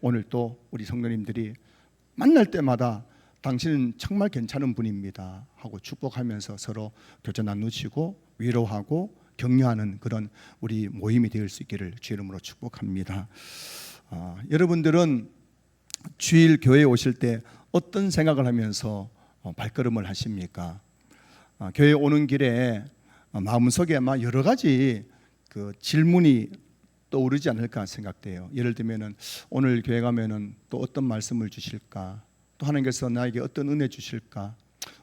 오늘 또 우리 성도님들이 만날 때마다 당신은 정말 괜찮은 분입니다 하고 축복하면서 서로 교제 나누시고 위로하고 격려하는 그런 우리 모임이 될 수 있기를 주의 이름으로 축복합니다. 여러분들은 주일 교회에 오실 때 어떤 생각을 하면서 발걸음을 하십니까? 교회에 오는 길에 마음속에 아마 여러 가지 그 질문이 떠오르지 않을까 생각돼요. 예를 들면은 오늘 교회 가면은 또 어떤 말씀을 주실까? 또 하나님께서 나에게 어떤 은혜 주실까?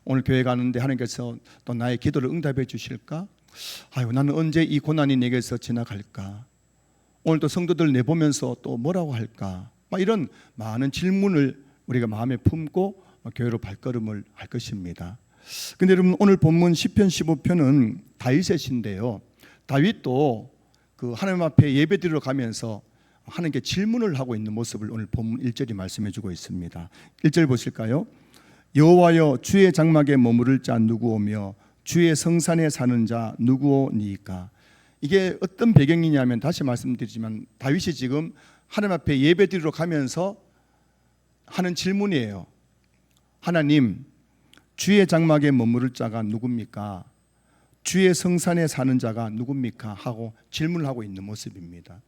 오늘 교회 가는데 하나님께서 또 나의 기도를 응답해 주실까? 아유, 나는 언제 이 고난이 내게서 지나갈까? 오늘 또 성도들 내보면서 또 뭐라고 할까? 막 이런 많은 질문을 우리가 마음에 품고 교회로 발걸음을 할 것입니다. 근데 여러분, 오늘 본문 시편 15편은 다윗의 시인데요, 다윗도 그 하나님 앞에 예배드리러 가면서 하나님께 질문을 하고 있는 모습을 오늘 본문 1절이 말씀해 주고 있습니다. 1절 보실까요? 여호와여, 주의 장막에 머무를 자 누구오며 주의 성산에 사는 자 누구오니이까? 이게 어떤 배경이냐면, 다시 말씀드리지만 다윗이 지금 하나님 앞에 예배드리러 가면서 하는 질문이에요. 하나님, 주의 장막에 머무를 자가 누굽니까? 주의 성산에 사는 자가 누굽니까? 하고 질문을 하고 있는 모습입니다.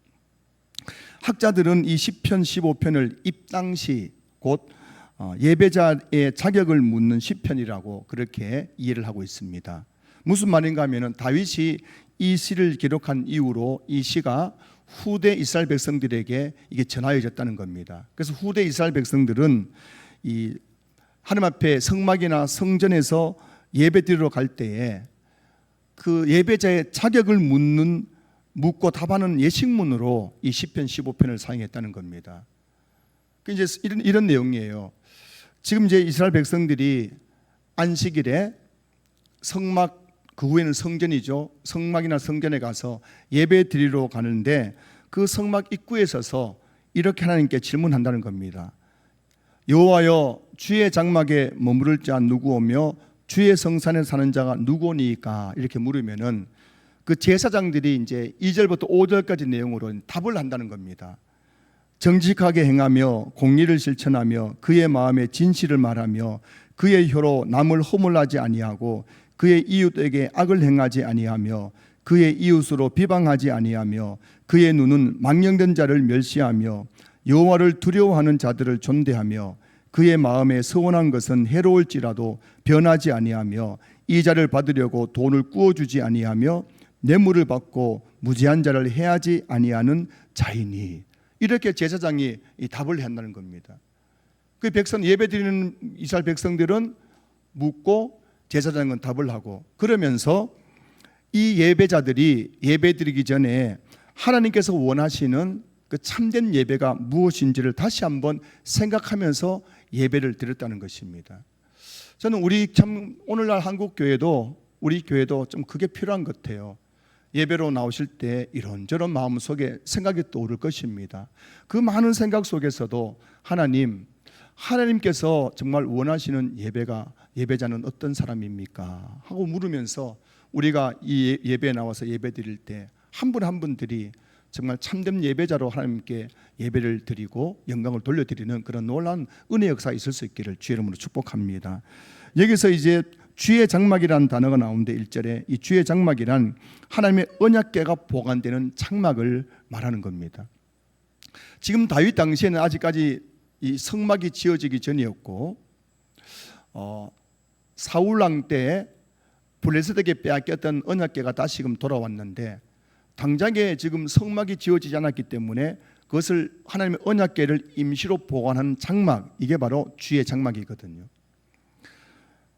학자들은 이 시편 15편을 입당시 곧 예배자의 자격을 묻는 시편이라고 그렇게 이해를 하고 있습니다. 무슨 말인가 하면 다윗이 이 시를 기록한 이후로 이 시가 후대 이스라엘 백성들에게 이게 전하여졌다는 겁니다. 그래서 후대 이스라엘 백성들은 이 하나님 앞에 성막이나 성전에서 예배드리러 갈 때에 그 예배자의 자격을 묻고 답하는 예식문으로 이 시편 15편을 사용했다는 겁니다. 이제 이런 내용이에요. 지금 이제 이스라엘 백성들이 안식일에 성막, 그 후에는 성전이죠, 성막이나 성전에 가서 예배 드리러 가는데 그 성막 입구에 서서 이렇게 하나님께 질문한다는 겁니다. 여호와여, 주의 장막에 머무를 자 누구오며 주의 성산에 사는 자가 누구오니까? 이렇게 물으면은 그 제사장들이 이제 2절부터 5절까지 내용으로 답을 한다는 겁니다. 정직하게 행하며 공의를 실천하며 그의 마음에 진실을 말하며 그의 혀로 남을 허물하지 아니하고 그의 이웃에게 악을 행하지 아니하며 그의 이웃으로 비방하지 아니하며 그의 눈은 망령된 자를 멸시하며 여호와를 두려워하는 자들을 존대하며 그의 마음에 서원한 것은 해로울지라도 변하지 아니하며 이자를 받으려고 돈을 꾸어주지 아니하며 뇌물을 받고 무지한 자를 해하지 아니하는 자이니. 이렇게 제사장이 답을 한다는 겁니다. 그 백성, 예배드리는 이스라엘 백성들은 묻고 제사장은 답을 하고, 그러면서 이 예배자들이 예배드리기 전에 하나님께서 원하시는 그 참된 예배가 무엇인지를 다시 한번 생각하면서 예배를 드렸다는 것입니다. 저는 우리 참 오늘날 한국 교회도, 우리 교회도 좀 그게 필요한 것 같아요. 예배로 나오실 때 이런저런 마음속에 생각이 떠오를 것입니다. 그 많은 생각 속에서도 하나님께서 정말 원하시는 예배자는 어떤 사람입니까? 하고 물으면서 우리가 이 예배에 나와서 예배 드릴 때 한 분 한 분들이 정말 참된 예배자로 하나님께 예배를 드리고 영광을 돌려드리는 그런 놀라운 은혜 역사가 있을 수 있기를 주의 이름으로 축복합니다. 여기서 이제 주의 장막이라는 단어가 나오는데 1절에 이 주의 장막이란 하나님의 언약궤가 보관되는 장막을 말하는 겁니다. 지금 다윗 당시에는 아직까지 이 성막이 지어지기 전이었고 사울 왕 때 블레셋에게 빼앗겼던 언약궤가 다시금 돌아왔는데 당장에 지금 성막이 지어지지 않았기 때문에 그것을 하나님의 언약궤를 임시로 보관하는 장막, 이게 바로 주의 장막이거든요.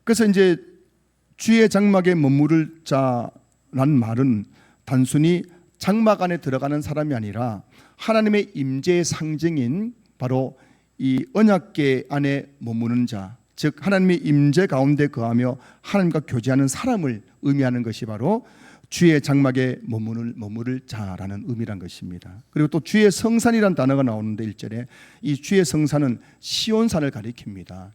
그래서 이제 주의 장막에 머무를 자라는 말은 단순히 장막 안에 들어가는 사람이 아니라 하나님의 임재의 상징인 바로 이 언약궤 안에 머무는 자, 즉 하나님의 임재 가운데 거하며 하나님과 교제하는 사람을 의미하는 것이 바로 주의 장막에 머무를 자라는 의미란 것입니다. 그리고 또 주의 성산이라는 단어가 나오는데 1절에 이 주의 성산은 시온산을 가리킵니다.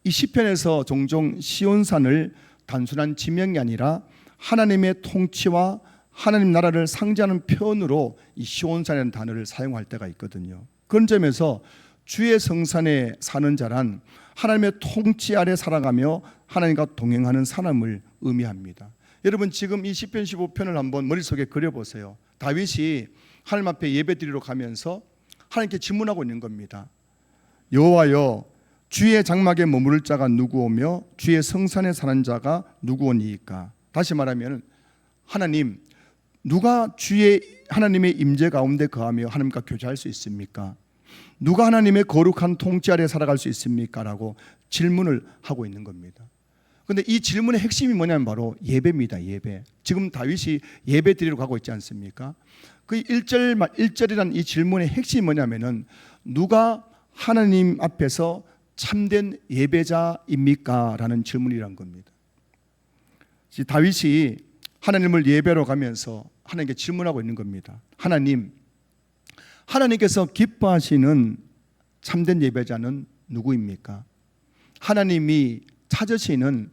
이 시편에서 종종 시온산을 단순한 지명이 아니라 하나님의 통치와 하나님 나라를 상징하는 표현으로 이 시온산이라는 단어를 사용할 때가 있거든요. 그런 점에서 주의 성산에 사는 자란 하나님의 통치 아래 살아가며 하나님과 동행하는 사람을 의미합니다. 여러분 지금 이 시편 15편을 한번 머릿속에 그려보세요. 다윗이 하나님 앞에 예배드리러 가면서 하나님께 질문하고 있는 겁니다. 여호와여, 주의 장막에 머무를 자가 누구오며 주의 성산에 사는 자가 누구오니이까? 다시 말하면 하나님, 누가 주의 하나님의 임재 가운데 거하며 하나님과 교제할 수 있습니까? 누가 하나님의 거룩한 통치 아래 살아갈 수 있습니까? 라고 질문을 하고 있는 겁니다. 그런데 이 질문의 핵심이 뭐냐면 바로 예배입니다. 예배. 지금 다윗이 예배 드리러 가고 있지 않습니까? 그 1절이라는 이 질문의 핵심이 뭐냐면은 누가 하나님 앞에서 참된 예배자입니까? 라는 질문이란 겁니다. 다윗이 하나님을 예배로 가면서 하나님께 질문하고 있는 겁니다. 하나님, 하나님께서 기뻐하시는 참된 예배자는 누구입니까? 하나님이 찾으시는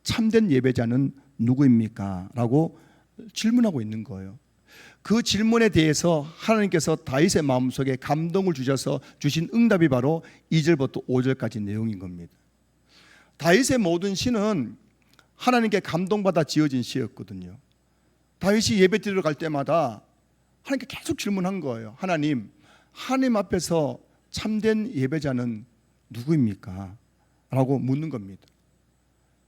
참된 예배자는 누구입니까? 라고 질문하고 있는 거예요. 그 질문에 대해서 하나님께서 다윗의 마음속에 감동을 주셔서 주신 응답이 바로 2절부터 5절까지 내용인 겁니다. 다윗의 모든 시는 하나님께 감동받아 지어진 시였거든요. 다윗이 예배 드리러 갈 때마다 하나님께 계속 질문한 거예요. 하나님, 하나님 앞에서 참된 예배자는 누구입니까? 라고 묻는 겁니다.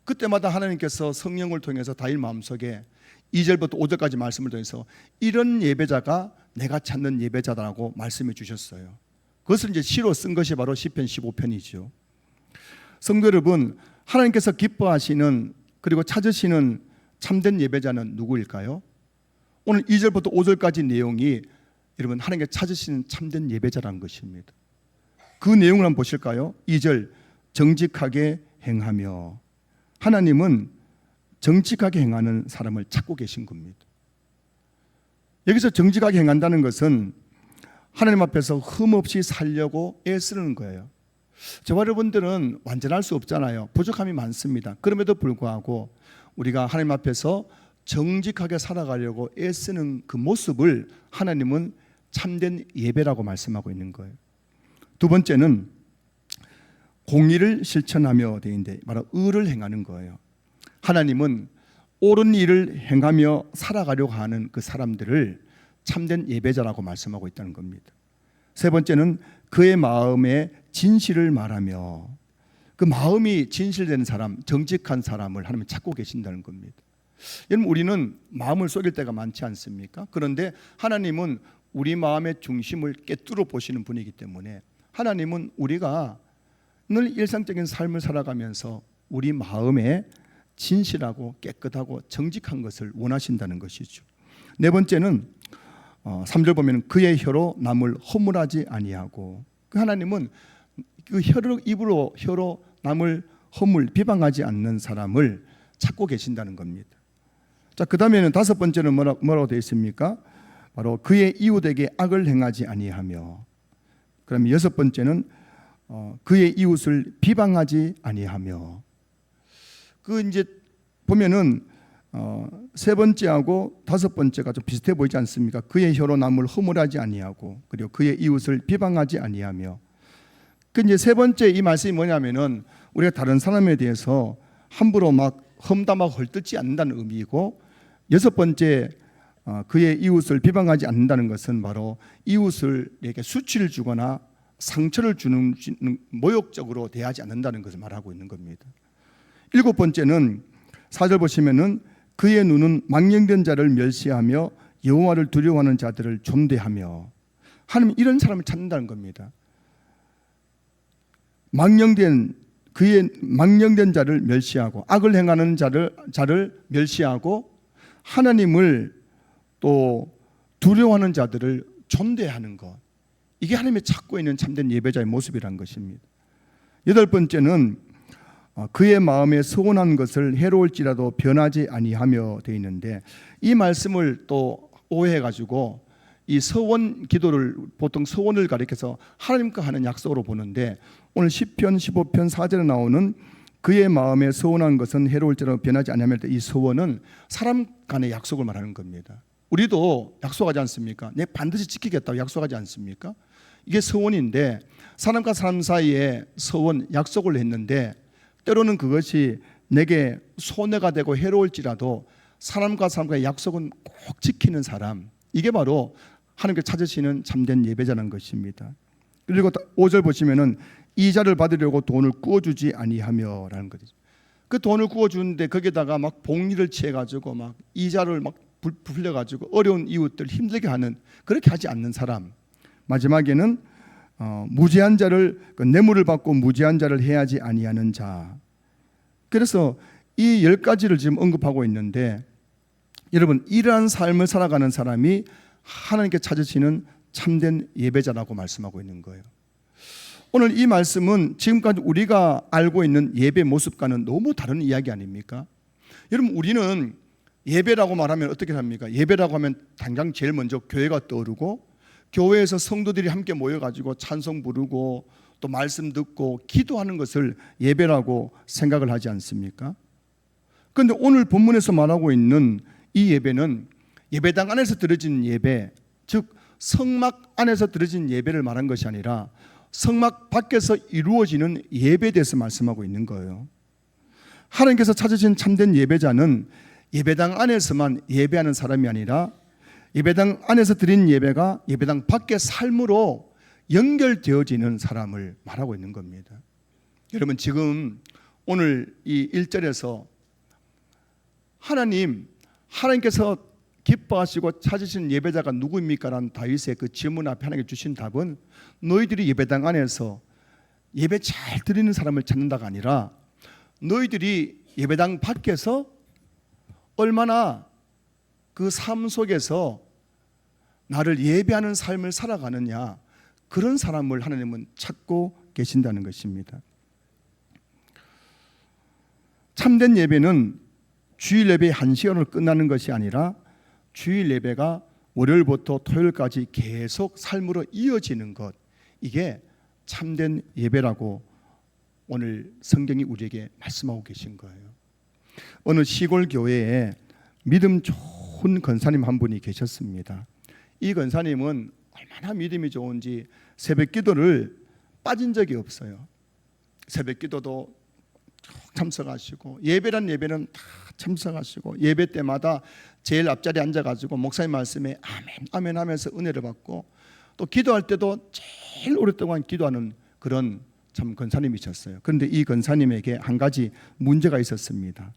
그때마다 하나님께서 성령을 통해서 다윗 마음속에 2절부터 5절까지 말씀을 통해서 이런 예배자가 내가 찾는 예배자다라고 말씀해 주셨어요. 그것을 이제 시로 쓴 것이 바로 시편 15편이죠. 성도 여러분, 하나님께서 기뻐하시는 그리고 찾으시는 참된 예배자는 누구일까요? 오늘 2절부터 5절까지 내용이 여러분 하나님께 찾으시는 참된 예배자라는 것입니다. 그 내용을 한번 보실까요? 2절, 정직하게 행하며. 하나님은 정직하게 행하는 사람을 찾고 계신 겁니다. 여기서 정직하게 행한다는 것은 하나님 앞에서 흠없이 살려고 애쓰는 거예요. 저와 여러분들은 완전할 수 없잖아요. 부족함이 많습니다. 그럼에도 불구하고 우리가 하나님 앞에서 정직하게 살아가려고 애쓰는 그 모습을 하나님은 참된 예배라고 말씀하고 있는 거예요. 두 번째는 공의를 실천하며 되어 있는데 바로 의를 행하는 거예요. 하나님은 옳은 일을 행하며 살아가려고 하는 그 사람들을 참된 예배자라고 말씀하고 있다는 겁니다. 세 번째는 그의 마음에 진실을 말하며, 그 마음이 진실된 사람, 정직한 사람을 하나님은 찾고 계신다는 겁니다. 여러분, 우리는 마음을 속일 때가 많지 않습니까? 그런데 하나님은 우리 마음의 중심을 꿰뚫어 보시는 분이기 때문에 하나님은 우리가 늘 일상적인 삶을 살아가면서 우리 마음에 진실하고 깨끗하고 정직한 것을 원하신다는 것이죠. 네 번째는 3절 보면 그의 혀로 남을 허물하지 아니하고, 그 하나님은 그 입으로 남을 비방하지 않는 사람을 찾고 계신다는 겁니다. 자, 그 다음에는 다섯 번째는 뭐라고 되어 있습니까? 바로 그의 이웃에게 악을 행하지 아니하며. 그러면 여섯 번째는 그의 이웃을 비방하지 아니하며. 그 이제 보면은 세 번째하고 다섯 번째가 좀 비슷해 보이지 않습니까? 그의 혀로 남을 허물하지 아니하고, 그리고 그의 이웃을 비방하지 아니하며. 그 이제 세 번째 이 말씀이 뭐냐면은 우리가 다른 사람에 대해서 함부로 막 험담하고 헐뜯지 않는다는 의미이고, 여섯 번째 그의 이웃을 비방하지 않는다는 것은 바로 이웃에게 수치를 주거나 상처를 주는 모욕적으로 대하지 않는다는 것을 말하고 있는 겁니다. 일곱 번째는 4절 보시면은 그의 눈은 망령된 자를 멸시하며 여호와를 두려워하는 자들을 존대하며. 하나님 이런 사람을 찾는다는 겁니다. 그의 망령된 자를 멸시하고 악을 행하는 자를 멸시하고 하나님을 또 두려워하는 자들을 존대하는 것, 이게 하나님이 찾고 있는 참된 예배자의 모습이란 것입니다. 여덟 번째는 그의 마음에 서운한 것을 해로울지라도 변하지 아니하며 되어 있는데, 이 말씀을 또 오해해가지고 이 서원 기도를 보통 서원을 가리켜서 하나님과 하는 약속으로 보는데, 오늘 시편 15편 4절에 나오는 그의 마음에 서운한 것은 해로울지라도 변하지 아니하며, 이 서원은 사람 간의 약속을 말하는 겁니다. 우리도 약속하지 않습니까? 내 반드시 지키겠다고 약속하지 않습니까? 이게 서원인데 사람과 사람 사이에 서원, 약속을 했는데 때로는 그것이 내게 손해가 되고 해로울지라도 사람과 사람과의 약속은 꼭 지키는 사람, 이게 바로 하나님께 찾으시는 참된 예배자라는 것입니다. 그리고 5절 보시면은 이자를 받으려고 돈을 구워주지 아니하며 라는 거죠. 그 돈을 구워주는데 거기다가 막 복리를 취해가지고 막 이자를 막 부풀려가지고 어려운 이웃들 힘들게 하는, 그렇게 하지 않는 사람. 마지막에는 무죄한 자를, 뇌물을 받고 무죄한 자를 해하지 아니하는 자. 그래서 이 10가지를 지금 언급하고 있는데, 여러분 이러한 삶을 살아가는 사람이 하나님께 찾으시는 참된 예배자라고 말씀하고 있는 거예요. 오늘 이 말씀은 지금까지 우리가 알고 있는 예배 모습과는 너무 다른 이야기 아닙니까? 여러분 우리는 예배라고 말하면 어떻게 합니까? 예배라고 하면 당장 제일 먼저 교회가 떠오르고, 교회에서 성도들이 함께 모여가지고 찬송 부르고 또 말씀 듣고 기도하는 것을 예배라고 생각을 하지 않습니까? 그런데 오늘 본문에서 말하고 있는 이 예배는 예배당 안에서 드려지는 예배, 즉 성막 안에서 드려지는 예배를 말한 것이 아니라 성막 밖에서 이루어지는 예배에 대해서 말씀하고 있는 거예요. 하나님께서 찾으신 참된 예배자는 예배당 안에서만 예배하는 사람이 아니라 예배당 안에서 드린 예배가 예배당 밖의 삶으로 연결되어지는 사람을 말하고 있는 겁니다. 여러분 지금 오늘 이 1절에서 하나님께서 기뻐하시고 찾으신 예배자가 누구입니까? 라는 다윗의 그 질문 앞에 하나님께 주신 답은 너희들이 예배당 안에서 예배 잘 드리는 사람을 찾는다가 아니라 너희들이 예배당 밖에서 얼마나 그 삶 속에서 나를 예배하는 삶을 살아가느냐, 그런 사람을 하나님은 찾고 계신다는 것입니다. 참된 예배는 주일 예배 1시간으로 끝나는 것이 아니라 주일 예배가 월요일부터 토요일까지 계속 삶으로 이어지는 것, 이게 참된 예배라고 오늘 성경이 우리에게 말씀하고 계신 거예요. 어느 시골 교회에 믿음 좋은 권사님 한 분이 계셨습니다. 이 권사님은 얼마나 믿음이 좋은지 새벽 기도를 빠진 적이 없어요. 새벽 기도도 참석하시고 예배란 예배는 다 참석하시고 예배 때마다 제일 앞자리에 앉아가지고 목사님 말씀에 아멘 아멘 하면서 은혜를 받고 또 기도할 때도 제일 오랫동안 기도하는 그런 참 권사님이셨어요. 그런데 이 권사님에게 한 가지 문제가 있었습니다.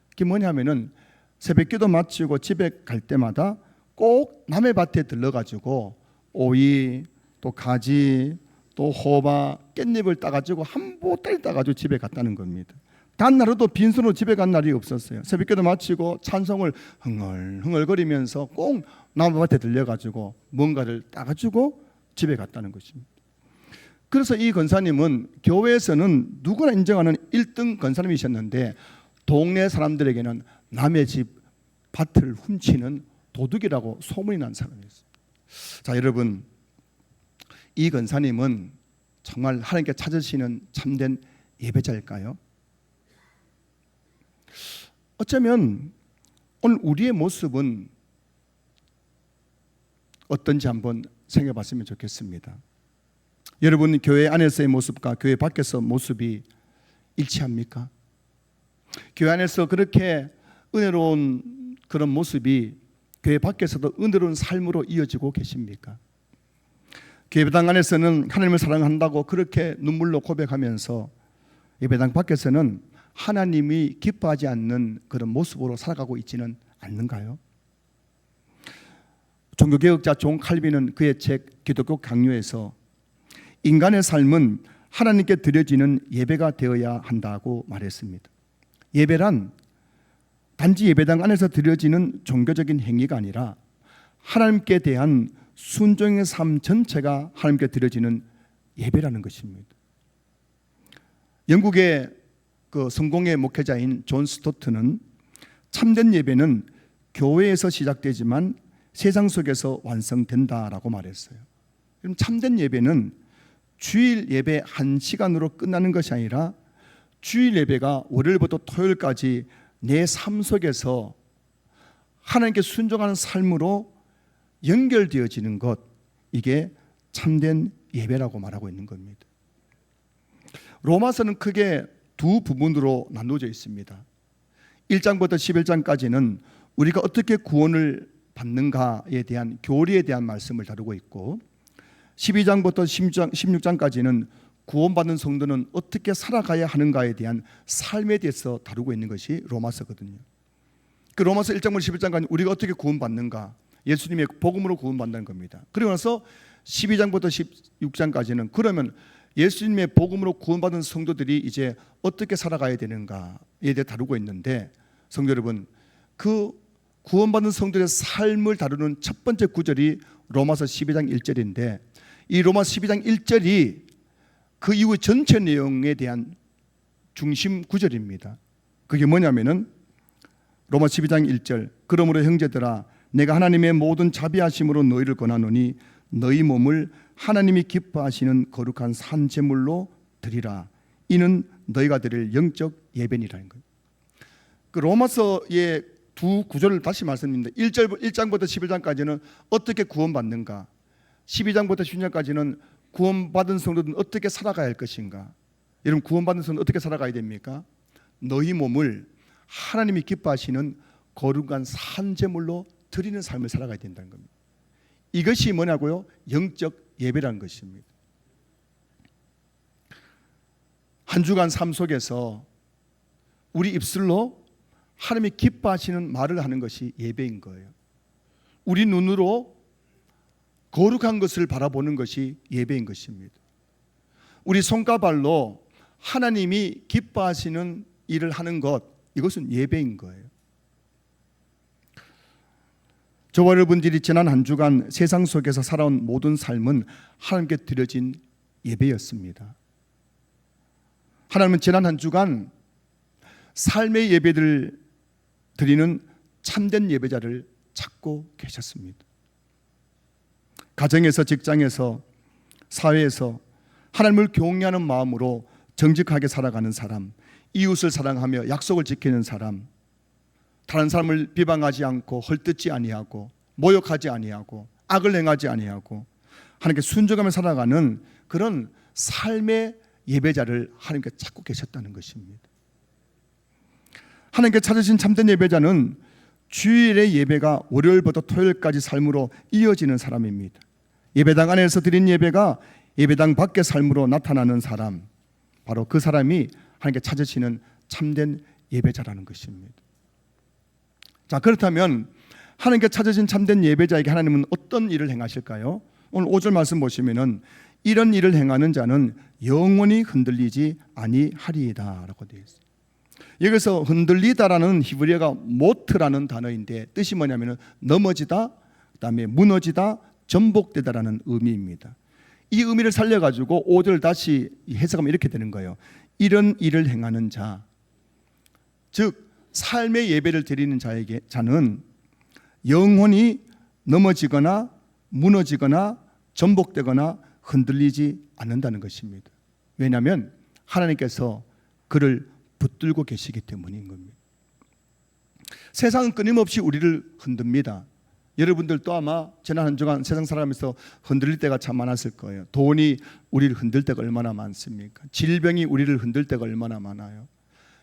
그게 뭐냐면은 새벽 기도 마치고 집에 갈 때마다 꼭 남의 밭에 들러가지고 오이 또 가지 또 호박 깻잎을 따가지고 한 보따리 따가지고 집에 갔다는 겁니다. 단 하루도 빈손으로 집에 간 날이 없었어요. 새벽기도 마치고 찬송을 흥얼흥얼거리면서 꼭 나무밭에 들려가지고 뭔가를 따가지고 집에 갔다는 것입니다. 그래서 이 권사님은 교회에서는 누구나 인정하는 1등 권사님이셨는데 동네 사람들에게는 남의 집 밭을 훔치는 도둑이라고 소문이 난 사람이었어요. 자, 여러분, 이 권사님은 정말 하나님께 찾으시는 참된 예배자일까요? 어쩌면 오늘 우리의 모습은 어떤지 한번 생각해 봤으면 좋겠습니다. 여러분 교회 안에서의 모습과 교회 밖에서 모습이 일치합니까? 교회 안에서 그렇게 은혜로운 그런 모습이 교회 밖에서도 은혜로운 삶으로 이어지고 계십니까? 예배당 안에서는 하나님을 사랑한다고 그렇게 눈물로 고백하면서 예배당 밖에서는 하나님이 기뻐하지 않는 그런 모습으로 살아가고 있지는 않는가요? 종교개혁자 존 칼빈은 그의 책 기독교 강요에서 인간의 삶은 하나님께 드려지는 예배가 되어야 한다고 말했습니다. 예배란 단지 예배당 안에서 드려지는 종교적인 행위가 아니라 하나님께 대한 순종의 삶 전체가 하나님께 드려지는 예배라는 것입니다. 영국의 그 성공의 목회자인 존 스토트는 참된 예배는 교회에서 시작되지만 세상 속에서 완성된다라고 말했어요. 그럼 참된 예배는 주일 예배 1시간으로 끝나는 것이 아니라 주일 예배가 월요일부터 토요일까지 내 삶 속에서 하나님께 순종하는 삶으로 연결되어지는 것, 이게 참된 예배라고 말하고 있는 겁니다. 로마서는 크게 두 부분으로 나누어져 있습니다. 1장부터 11장까지는 우리가 어떻게 구원을 받는가에 대한 교리에 대한 말씀을 다루고 있고, 12장부터 16장까지는 구원받은 성도는 어떻게 살아가야 하는가에 대한 삶에 대해서 다루고 있는 것이 로마서거든요. 그 로마서 1장부터 11장까지 우리가 어떻게 구원받는가, 예수님의 복음으로 구원받는 겁니다. 그리고 나서 12장부터 16장까지는 그러면 예수님의 복음으로 구원받은 성도들이 이제 어떻게 살아가야 되는가에 대해 다루고 있는데, 성도 여러분, 그 구원받은 성도들의 삶을 다루는 첫 번째 구절이 로마서 12장 1절인데, 이 로마서 12장 1절이 그 이후 전체 내용에 대한 중심 구절입니다. 그게 뭐냐면은 로마 12장 1절, 그러므로 형제들아 내가 하나님의 모든 자비하심으로 너희를 권하노니 너희 몸을 하나님이 기뻐하시는 거룩한 산 제물로 드리라. 이는 너희가 드릴 영적 예배니라는 거예요. 그 로마서의 두 구절을 다시 말씀드립니다. 1장부터 11장까지는 어떻게 구원받는가, 12장부터 16장까지는 구원받은 성도들은 어떻게 살아가야 할 것인가. 여러분, 구원받은 성도는 어떻게 살아가야 됩니까? 너희 몸을 하나님이 기뻐하시는 거룩한 산 제물로 드리는 삶을 살아가야 된다는 겁니다. 이것이 뭐냐고요? 영적 예배라는 것입니다. 한 주간 삶 속에서 우리 입술로 하나님이 기뻐하시는 말을 하는 것이 예배인 거예요. 우리 눈으로 거룩한 것을 바라보는 것이 예배인 것입니다. 우리 손과 발로 하나님이 기뻐하시는 일을 하는 것, 이것은 예배인 거예요. 저와 여러분들이 지난 한 주간 세상 속에서 살아온 모든 삶은 하나님께 드려진 예배였습니다. 하나님은 지난 한 주간 삶의 예배를 드리는 참된 예배자를 찾고 계셨습니다. 가정에서, 직장에서, 사회에서 하나님을 경외하는 마음으로 정직하게 살아가는 사람, 이웃을 사랑하며 약속을 지키는 사람, 다른 사람을 비방하지 않고 헐뜯지 아니하고 모욕하지 아니하고 악을 행하지 아니하고 하나님께 순종하며 살아가는 그런 삶의 예배자를 하나님께 찾고 계셨다는 것입니다. 하나님께 찾으신 참된 예배자는 주일의 예배가 월요일부터 토요일까지 삶으로 이어지는 사람입니다. 예배당 안에서 드린 예배가 예배당 밖의 삶으로 나타나는 사람, 바로 그 사람이 하나님께 찾으시는 참된 예배자라는 것입니다. 자, 그렇다면 하나님께 찾으신 참된 예배자에게 하나님은 어떤 일을 행하실까요? 오늘 5절 말씀 보시면은 이런 일을 행하는 자는 영원히 흔들리지 아니하리이다 라고 되어 있어요. 여기서 흔들리다라는 히브리어가 모트라는 단어인데 뜻이 뭐냐면 넘어지다, 그다음에 무너지다, 전복되다라는 의미입니다. 이 의미를 살려가지고 5절 다시 해석하면 이렇게 되는 거예요. 이런 일을 행하는 자, 즉 삶의 예배를 드리는 자는 영원히 넘어지거나 무너지거나 전복되거나 흔들리지 않는다는 것입니다. 왜냐하면 하나님께서 그를 붙들고 계시기 때문인 겁니다. 세상은 끊임없이 우리를 흔듭니다. 여러분들도 아마 지난 한 주간 세상 살아가면서 흔들릴 때가 참 많았을 거예요. 돈이 우리를 흔들 때가 얼마나 많습니까? 질병이 우리를 흔들 때가 얼마나 많아요.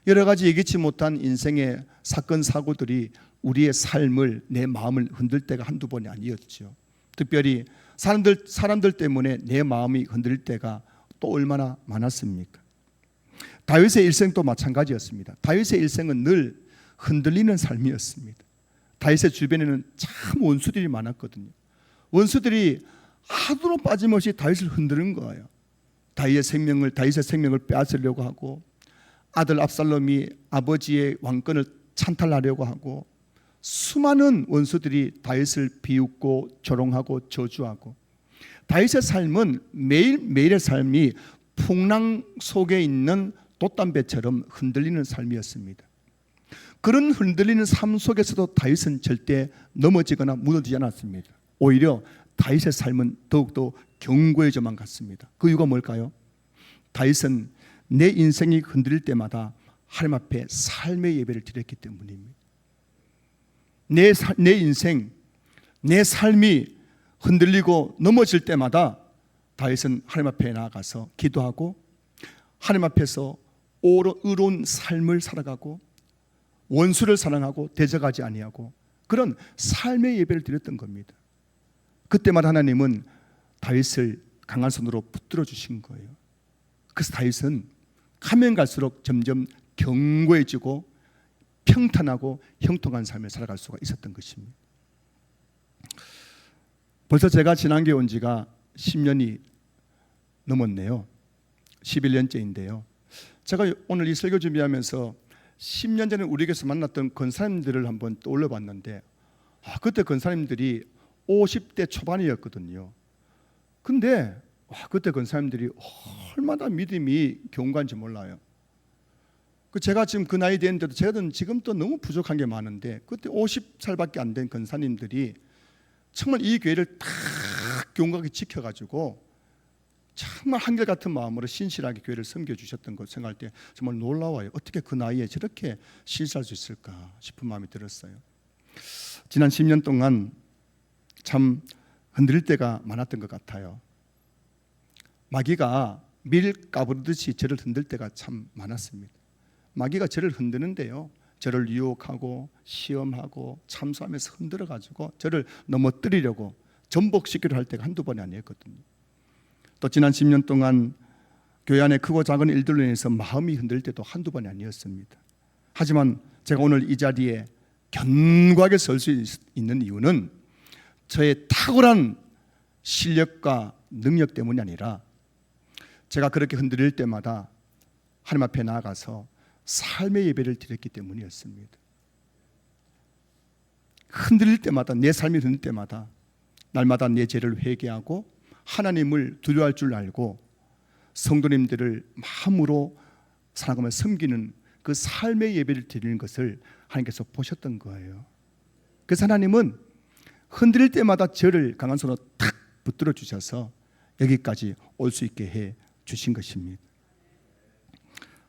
여러 가지 예기치 못한 인생의 사건 사고들이 우리의 삶을, 내 마음을 흔들 때가 한두 번이 아니었죠. 특별히 사람들 때문에 내 마음이 흔들릴 때가 또 얼마나 많았습니까? 다윗의 일생도 마찬가지였습니다. 다윗의 일생은 늘 흔들리는 삶이었습니다. 다윗의 주변에는 참 원수들이 많았거든요. 원수들이 하루도 빠짐없이 다윗을 흔드는 거예요. 다윗의 생명을 빼앗으려고 하고, 아들 압살롬이 아버지의 왕권을 찬탈하려고 하고, 수많은 원수들이 다윗을 비웃고 조롱하고 저주하고, 다윗의 삶은 매일매일의 삶이 풍랑 속에 있는 돛담배처럼 흔들리는 삶이었습니다. 그런 흔들리는 삶 속에서도 다윗은 절대 넘어지거나 무너지지 않았습니다. 오히려 다윗의 삶은 더욱더 견고해져만 갔습니다. 그 이유가 뭘까요? 다윗은 내 인생이 흔들릴 때마다 하나님 앞에 삶의 예배를 드렸기 때문입니다. 내 인생, 내 삶이 흔들리고 넘어질 때마다 다윗은 하나님 앞에 나아가서 기도하고 하나님 앞에서 의로운 삶을 살아가고 원수를 사랑하고 대적하지 아니하고 그런 삶의 예배를 드렸던 겁니다. 그때마다 하나님은 다윗을 강한 손으로 붙들어 주신 거예요. 그래서 다윗은 가면 갈수록 점점 견고해지고 평탄하고 형통한 삶을 살아갈 수가 있었던 것입니다. 벌써 제가 지난교회 온 지가 10년이 넘었네요. 11년째인데요. 제가 오늘 이 설교 준비하면서 10년 전에 우리 교회에서 만났던 권사님들을 한번 떠올려 봤는데 그때 권사님들이 50대 초반이었거든요. 근데 그때 권사님들이 얼마나 믿음이 견고한지 몰라요. 제가 지금 그 나이 됐는데도 저는 지금 또 너무 부족한 게 많은데 그때 50살밖에 안 된 권사님들이 정말 이 교회를 딱 견고하게 지켜가지고 정말 한결같은 마음으로 신실하게 교회를 섬겨주셨던 것 생각할 때 정말 놀라워요. 어떻게 그 나이에 저렇게 신실할 수 있을까 싶은 마음이 들었어요. 지난 10년 동안 참 흔들릴 때가 많았던 것 같아요. 마귀가 밀 까부르듯이 저를 흔들 때가 참 많았습니다. 마귀가 저를 흔드는데요, 저를 유혹하고 시험하고 참수하면서 흔들어가지고 저를 넘어뜨리려고 전복시키려 할 때가 한두 번이 아니었거든요. 또 지난 10년 동안 교회 안에 크고 작은 일들로 인해서 마음이 흔들릴 때도 한두 번이 아니었습니다. 하지만 제가 오늘 이 자리에 견고하게 설 수 있는 이유는 저의 탁월한 실력과 능력 때문이 아니라 제가 그렇게 흔들릴 때마다 하나님 앞에 나아가서 삶의 예배를 드렸기 때문이었습니다. 흔들릴 때마다, 내 삶이 흔들릴 때마다 날마다 내 죄를 회개하고 하나님을 두려워할 줄 알고 성도님들을 마음으로 사랑하며 섬기는 그 삶의 예배를 드리는 것을 하나님께서 보셨던 거예요. 그래서 하나님은 흔들릴 때마다 저를 강한 손으로 탁 붙들어 주셔서 여기까지 올 수 있게 해 주신 것입니다.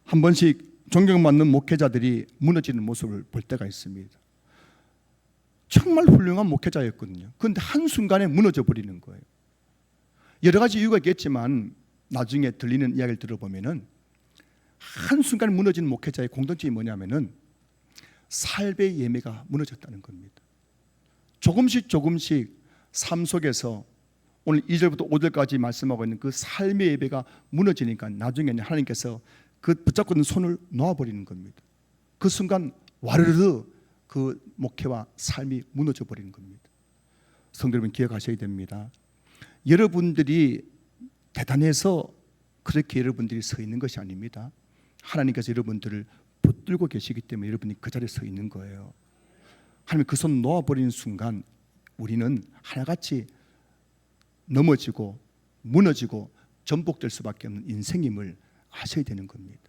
한 번씩 존경받는 목회자들이 무너지는 모습을 볼 때가 있습니다. 정말 훌륭한 목회자였거든요. 그런데 한순간에 무너져 버리는 거예요. 여러 가지 이유가 있겠지만 나중에 들리는 이야기를 들어보면은 한순간에 무너진 목회자의 공통점이 뭐냐면은 삶의 예배가 무너졌다는 겁니다. 조금씩 삶 속에서 오늘 2절부터 5절까지 말씀하고 있는 그 삶의 예배가 무너지니까 나중에는 하나님께서 그 붙잡고 있는 손을 놓아버리는 겁니다. 그 순간 와르르 그 목회와 삶이 무너져 버리는 겁니다. 성도 여러분 기억하셔야 됩니다. 여러분들이 대단해서 그렇게 여러분들이 서 있는 것이 아닙니다. 하나님께서 여러분들을 붙들고 계시기 때문에 여러분이 그 자리에 서 있는 거예요. 하나님 그 손 놓아버리는 순간 우리는 하나같이 넘어지고 무너지고 전복될 수밖에 없는 인생임을 아셔야 되는 겁니다.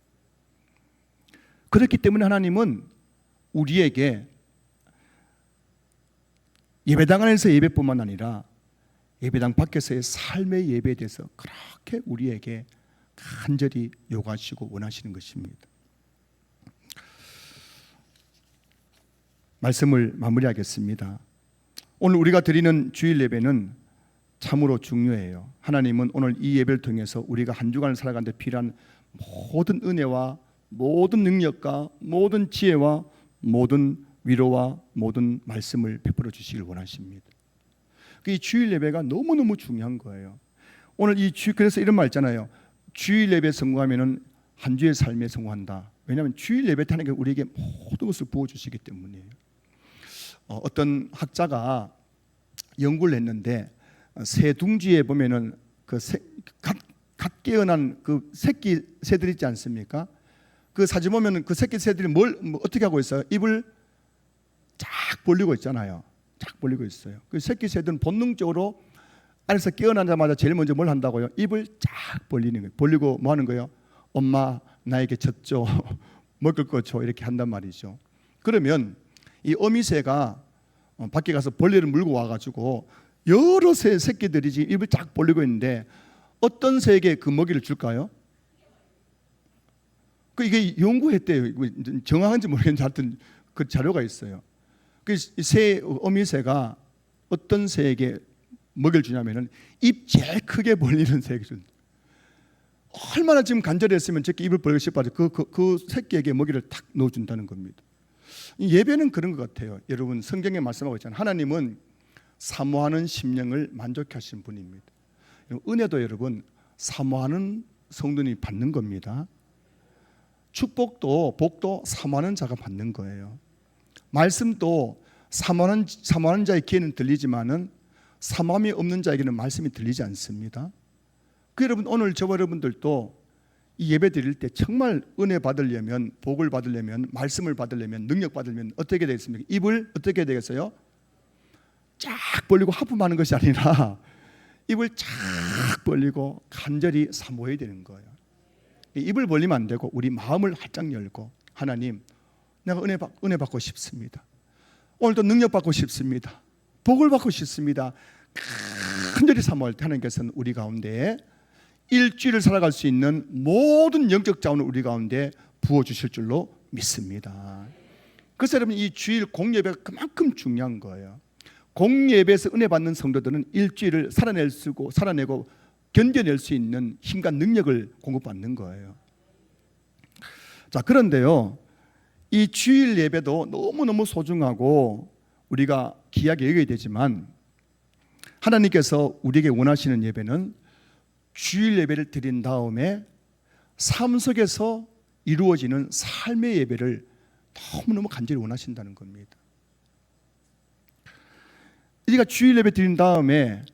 그렇기 때문에 하나님은 우리에게 예배당 안에서 예배뿐만 아니라 예배당 밖에서의 삶의 예배에 대해서 그렇게 우리에게 간절히 요구하시고 원하시는 것입니다. 말씀을 마무리하겠습니다. 오늘 우리가 드리는 주일 예배는 참으로 중요해요. 하나님은 오늘 이 예배를 통해서 우리가 한 주간을 살아가는 데 필요한 모든 은혜와 모든 능력과 모든 지혜와 모든 위로와 모든 말씀을 베풀어 주시길 원하십니다. 이 주일 예배가 너무너무 중요한 거예요. 오늘 그래서 이런 말 있잖아요. 주일 예배 성공하면은 한 주의 삶에 성공한다. 왜냐하면 주일 예배 때 하나님께서 우리에게 모든 것을 부어주시기 때문이에요. 어떤 학자가 연구를 했는데 새 둥지에 보면은 갓 깨어난 그 새끼 새들 있지 않습니까? 그 사진 보면은 그 새끼 새들이 어떻게 하고 있어요? 입을 쫙 벌리고 있잖아요. 쫙 벌리고 있어요. 그 새끼 새들은 본능적으로 안에서 깨어나자마자 제일 먼저 뭘 한다고요? 입을 쫙 벌리는 거예요. 벌리고 뭐 하는 거예요? 엄마 나에게 젖 줘, 먹을 거 줘, 이렇게 한단 말이죠. 그러면 이 어미새가 밖에 가서 벌레를 물고 와가지고 여러 새 새끼들이 지금 입을 쫙 벌리고 있는데 어떤 새에게 그 먹이를 줄까요? 이게 연구했대요. 정확한지 모르겠는데 하여튼 그 자료가 있어요. 그 새 어미새가 어떤 새에게 먹이를 주냐면은 입 제일 크게 벌리는 새끼를, 얼마나 지금 간절했으면 저렇게 입을 벌리고 싶어서 그 새끼에게 먹이를 탁 넣어준다는 겁니다. 예배는 그런 것 같아요. 여러분 성경에 말씀하고 있잖아요. 하나님은 사모하는 심령을 만족해 하신 분입니다. 은혜도 여러분 사모하는 성도님이 받는 겁니다. 축복도 복도 사모하는 자가 받는 거예요. 말씀도 사모하는 자의 귀에는 들리지만은 사모함이 없는 자에게는 말씀이 들리지 않습니다. 그 여러분 오늘 저와 여러분들도 이 예배 드릴 때 정말 은혜 받으려면, 복을 받으려면, 말씀을 받으려면, 능력 받으려면 어떻게 되겠습니까? 입을 어떻게 해야 되겠어요? 쫙 벌리고 하품하는 것이 아니라 입을 쫙 벌리고 간절히 사모해야 되는 거예요. 입을 벌리면 안 되고 우리 마음을 활짝 열고, 하나님 내가 은혜 받고 싶습니다. 오늘도 능력 받고 싶습니다. 복을 받고 싶습니다. 간절히 사모할 때 하나님께서는 우리 가운데 일주일을 살아갈 수 있는 모든 영적 자원을 우리 가운데 부어주실 줄로 믿습니다. 그래서 여러분 이 주일 공예배가 그만큼 중요한 거예요. 공예배에서 은혜 받는 성도들은 일주일을 살아내고 견뎌낼 수 있는 힘과 능력을 공급받는 거예요. 자, 그런데요, 이 주일 예배도 너무너무 소중하고 우리가 귀하게 여겨야 되지만, 하나님께서 우리에게 원하시는 예배는 주일 예배를 드린 다음에 삶 속에서 이루어지는 삶의 예배를 너무너무 간절히 원하신다는 겁니다. 우리가 주일 예배 드린 다음에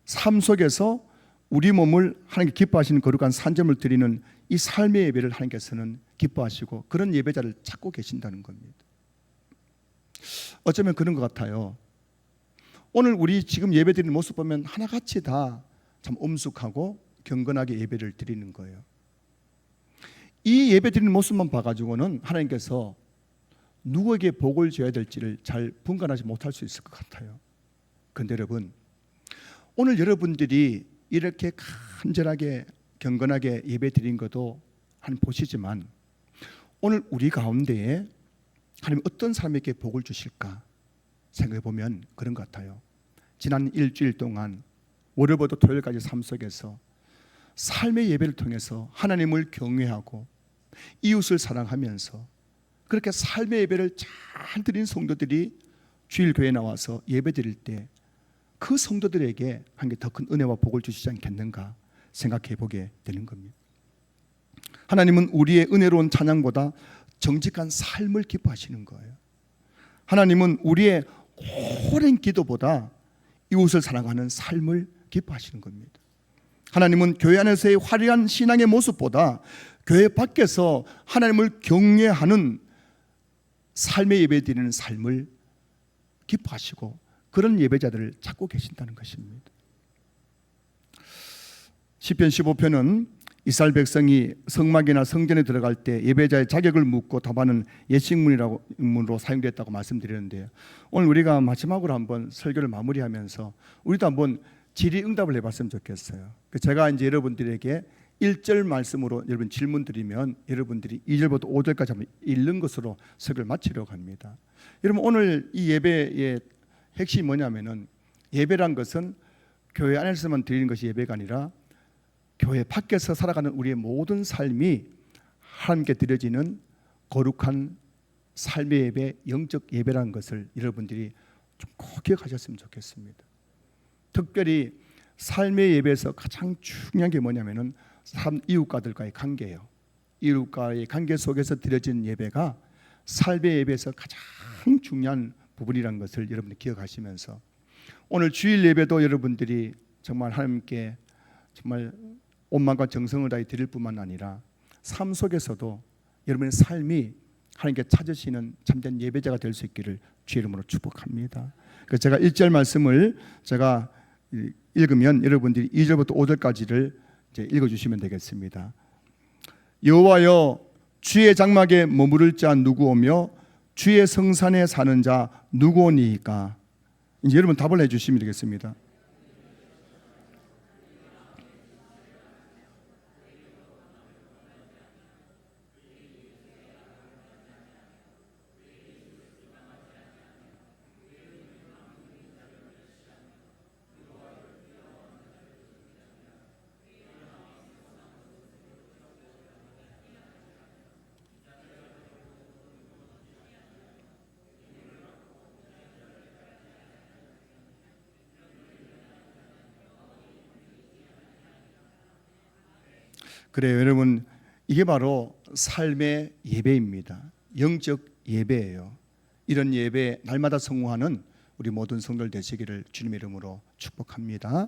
삶 속에서 우리 몸을 하나님께 기뻐하시는 거룩한 산점을 드리는 이 삶의 예배를 하나님께서는 기뻐하시고 그런 예배자를 찾고 계신다는 겁니다. 어쩌면 그런 것 같아요. 오늘 우리 지금 예배 드리는 모습 보면 하나같이 다 참 엄숙하고 경건하게 예배를 드리는 거예요. 이 예배 드리는 모습만 봐가지고는 하나님께서 누구에게 복을 줘야 될지를 잘 분간하지 못할 수 있을 것 같아요. 그런데 여러분, 오늘 여러분들이 이렇게 간절하게 경건하게 예배 드린 것도 하나님 보시지만, 오늘 우리 가운데에 하나님 어떤 사람에게 복을 주실까 생각해 보면 그런 것 같아요. 지난 일주일 동안 월요일부터 토요일까지 삶 속에서 삶의 예배를 통해서 하나님을 경외하고 이웃을 사랑하면서 그렇게 삶의 예배를 잘 드린 성도들이 주일 교회에 나와서 예배 드릴 때 그 성도들에게 한 게 더 큰 은혜와 복을 주시지 않겠는가 생각해 보게 되는 겁니다. 하나님은 우리의 은혜로운 찬양보다 정직한 삶을 기뻐하시는 거예요. 하나님은 우리의 오랜 기도보다 이웃을 사랑하는 삶을 기뻐하시는 겁니다. 하나님은 교회 안에서의 화려한 신앙의 모습보다 교회 밖에서 하나님을 경외하는 삶의 예배 드리는 삶을 기뻐하시고 그런 예배자들을 찾고 계신다는 것입니다. 시편 15편은 이스라엘 백성이 성막이나 성전에 들어갈 때 예배자의 자격을 묻고 답하는 예식문으로 사용됐다고 말씀드렸는데요. 오늘 우리가 마지막으로 한번 설교를 마무리하면서 우리도 한번 질의응답을 해봤으면 좋겠어요. 제가 이제 여러분들에게 1절 말씀으로 여러분 질문 드리면 여러분들이 2절부터 5절까지 한번 읽는 것으로 설교를 마치려고 합니다. 여러분 오늘 이 예배의 핵심이 뭐냐면은, 예배란 것은 교회 안에서만 드리는 것이 예배가 아니라 교회 밖에서 살아가는 우리의 모든 삶이 하나님께 드려지는 거룩한 삶의 예배, 영적 예배라는 것을 여러분들이 좀 꼭 기억하셨으면 좋겠습니다. 특별히 삶의 예배에서 가장 중요한 게 뭐냐면은 이웃과들과의 관계예요. 이웃과의 관계 속에서 드려진 예배가 삶의 예배에서 가장 중요한 부분이라는 것을 여러분들이 기억하시면서, 오늘 주일 예배도 여러분들이 정말 하나님께 정말 온 마음과 정성을 다해 드릴 뿐만 아니라 삶 속에서도 여러분의 삶이 하나님께 찾으시는 참된 예배자가 될 수 있기를 주의 이름으로 축복합니다. 그래서 제가 1절 말씀을 제가 읽으면 여러분들이 2절부터 5절까지를 이제 읽어주시면 되겠습니다. 여호와여, 주의 장막에 머무를 자 누구오며 주의 성산에 사는 자 누구오니이까? 이제 여러분 답을 해주시면 되겠습니다. 그래요, 여러분. 이게 바로 삶의 예배입니다. 영적 예배예요. 이런 예배 날마다 성공하는 우리 모든 성도들 되시기를 주님의 이름으로 축복합니다.